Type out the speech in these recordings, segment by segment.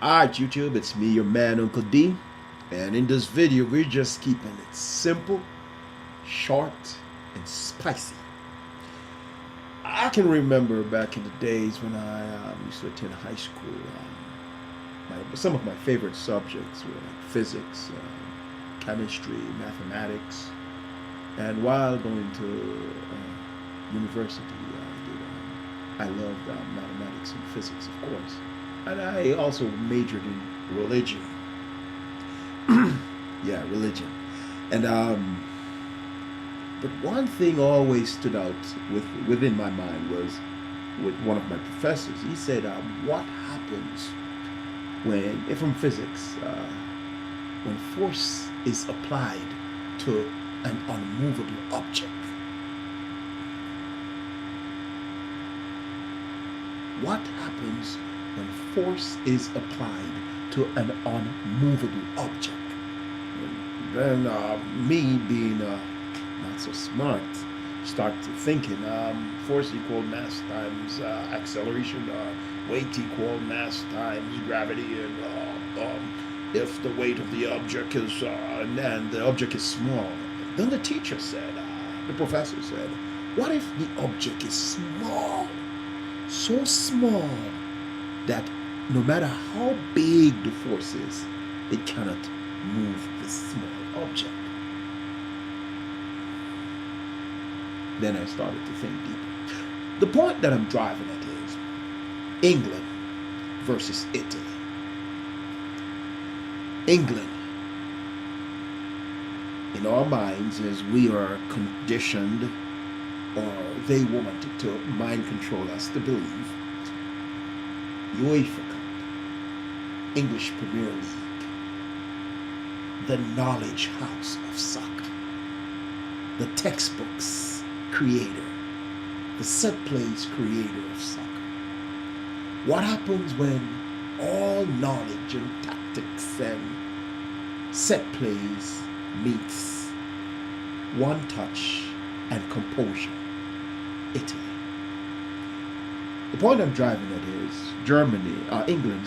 Alright YouTube, it's me, your man Uncle D, and in this video we're just keeping it simple, short, and spicy. I can remember back in the days when I used to attend high school, some of my favorite subjects were like physics, chemistry, mathematics, and while going to university, I loved mathematics and physics, of course. And I also majored in religion. Yeah, religion. And but one thing always stood out within my mind was with one of my professors. He said, "What happens when, from physics, when force is applied to an unmovable object? What happens when force is applied to an unmovable object?" And then me being not so smart, start thinking force equal mass times acceleration, weight equal mass times gravity, and if the weight of the object is and the object is small, then the teacher said, the professor said, what if the object is small, so small that no matter how big the force is, it cannot move this small object? Then I started to think deeper. The point that I'm driving at is England versus Italy. England, in our minds, as we are conditioned, or they wanted to mind control us to believe, UEFA Cup, English Premier League, the knowledge house of soccer, the textbooks creator, the set plays creator of soccer. What happens when all knowledge and tactics and set plays meets one touch and composure? Italy. The point I'm driving at is England,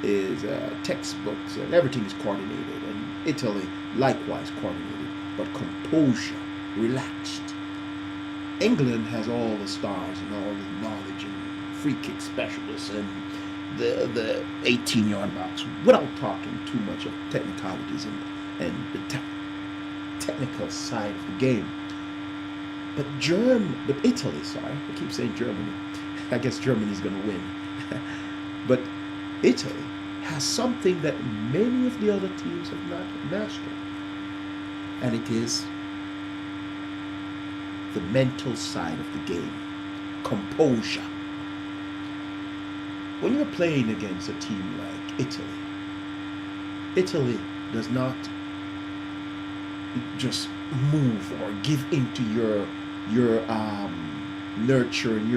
is textbooks and everything is coordinated, and Italy likewise coordinated, but composure, relaxed. England has all the stars and all the knowledge and free kick specialists and the 18-yard box, without talking too much of technicalities and the technical side of the game. But Italy, I keep saying Germany. I guess Germany's going to win. But Italy has something that many of the other teams have not mastered. And it is the mental side of the game. Composure. When you're playing against a team like Italy does not just move or give into your nurture and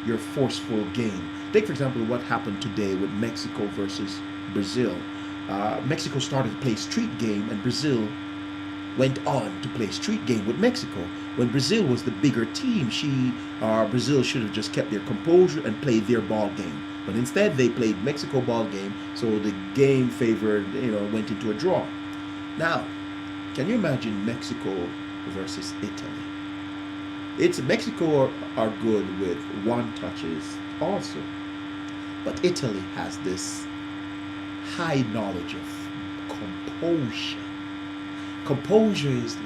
your forceful game. Take for example what happened today with Mexico versus Brazil. Mexico started to play street game, and Brazil went on to play street game with Mexico. When Brazil was the bigger team, Brazil should have just kept their composure and played their ball game. But instead, they played Mexico ball game, so the game went into a draw. Now, can you imagine Mexico versus Italy? Mexico are good with one touches also, but Italy has this high knowledge of composure. Composure is like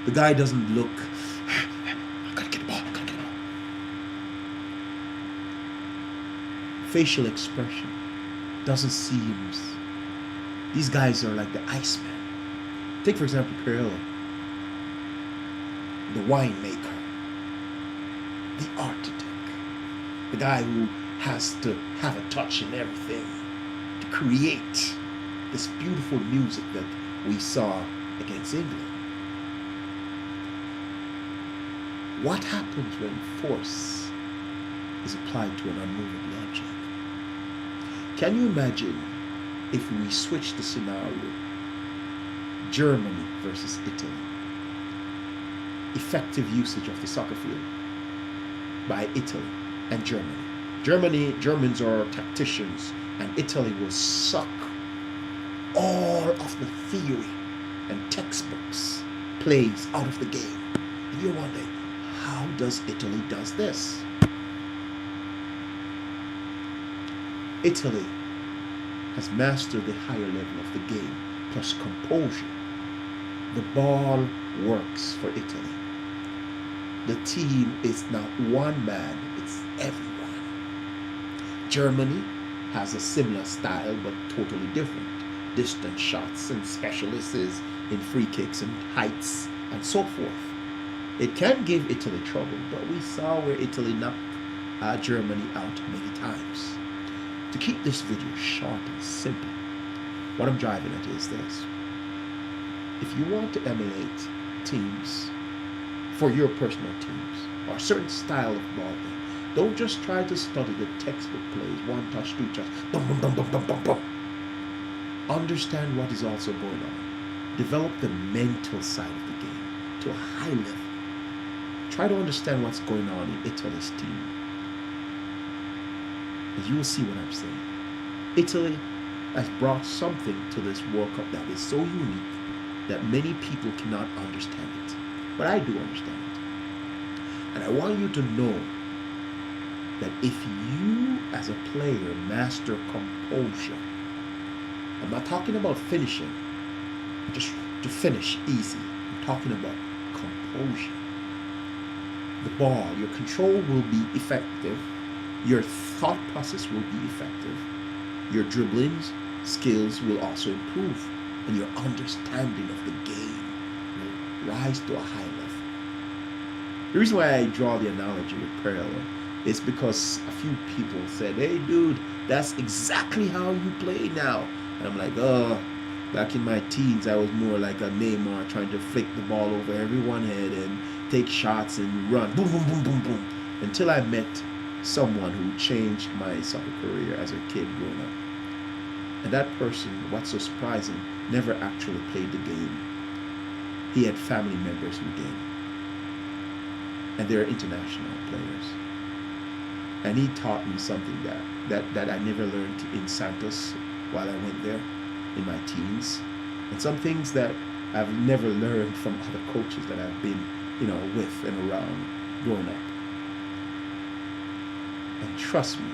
the guy doesn't look, I gotta get the ball, I gotta get the ball. Facial expression doesn't seem. These guys are like the Iceman. Take for example Pirelli, the winemaker, the architect, the guy who has to have a touch in everything to create this beautiful music that we saw against England. What happens when force is applied to an unmovable object? Can you imagine if we switch the scenario? Germany versus Italy. Effective usage of the soccer field by Italy and Germany. Germans are tacticians, and Italy will suck all of the theory and textbooks plays out of the game. And you're wondering, how does Italy does this? Italy has mastered the higher level of the game, plus composure. The ball works for Italy. The team is not one man, it's everyone. Germany has a similar style but totally different. Distance shots and specialists in free kicks and heights and so forth. It can give Italy trouble, but we saw where Italy knocked Germany out many times. To keep this video short and simple, what I'm driving at is this. If you want to emulate teams for your personal teams or a certain style of ball game, don't just try to study the textbook plays, one touch, two touch, boom, boom, boom, boom, boom, boom, boom. Understand what is also going on. Develop the mental side of the game to a high level. Try to understand what's going on in Italy's team. And you will see what I'm saying. Italy has brought something to this World Cup that is so unique that many people cannot understand it. But I do understand it. And I want you to know that if you as a player master composure, I'm not talking about finishing, just to finish easy. I'm talking about composure. The ball, your control will be effective. Your thought process will be effective. Your dribblings skills will also improve. And your understanding of the game will rise to a high level. The reason why I draw the analogy with Pirlo is because a few people said, hey dude, that's exactly how you play now. And I'm like, oh, back in my teens, I was more like a Neymar trying to flick the ball over everyone's head and take shots and run, boom, boom, boom, boom, boom. Until I met someone who changed my soccer career as a kid growing up. And that person, what's so surprising, never actually played the game. He had family members who did. And they're international players. And he taught me something that I never learned in Santos while I went there in my teens. And some things that I've never learned from other coaches that I've been, with and around growing up. And trust me,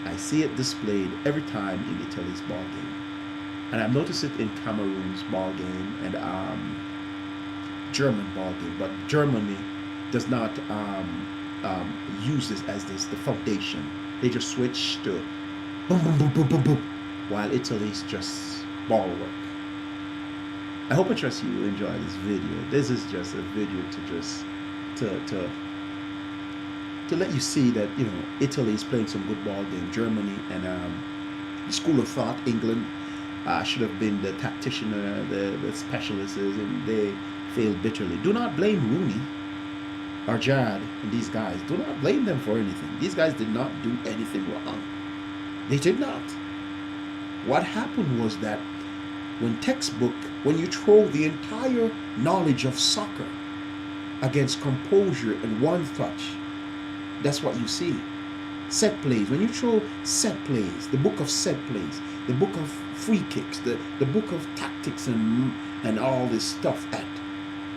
I see it displayed every time in Italy's ball game. And I've noticed it in Cameroon's ball game and German ball game. But Germany does not use this as the foundation. They just switch to boom, boom, boom, boom, boom, boom, while Italy's just ball work. I hope I trust you will enjoy this video. This is just a video to just to let you see that Italy is playing some good ball game. Germany and the school of thought, England, should have been the tactician, the specialists, and they failed bitterly. Do not blame Rooney or Jad and these guys. Do not blame them for anything. These guys did not do anything wrong. They did not. What happened was that when you throw the entire knowledge of soccer against composure and one touch, that's what you see. Set plays. When you throw set plays, the book of set plays, the book of free kicks, the book of tactics and all this stuff at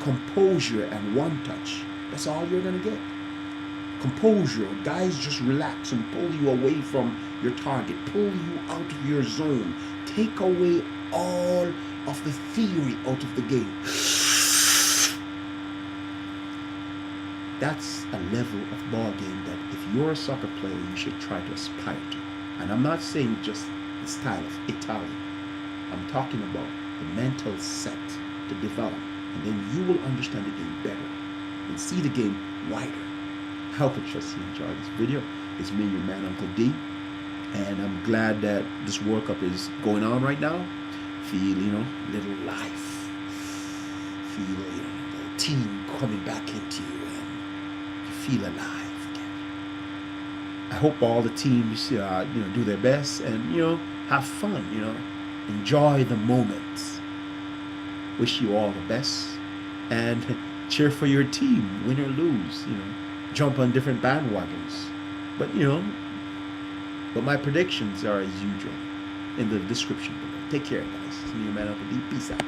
composure and one touch, that's all you're going to get. Composure. Guys just relax and pull you away from your target, pull you out of your zone, take away all of the theory out of the game. That's a level of ball game that if you're a soccer player, you should try to aspire to. And I'm not saying just the style of Italy. I'm talking about the mental set to develop. And then you will understand the game better and see the game wider. I hope and trust you enjoyed this video. It's me, your man, Uncle D. And I'm glad that this World Cup is going on right now. Feel, little life. Feel, the team coming back into you. Feel alive again. I hope all the teams, do their best and have fun. Enjoy the moments. Wish you all the best and cheer for your team, win or lose. Jump on different bandwagons. But but my predictions are as usual in the description below. Take care, guys. It's me, your man, Uncle D. Peace out.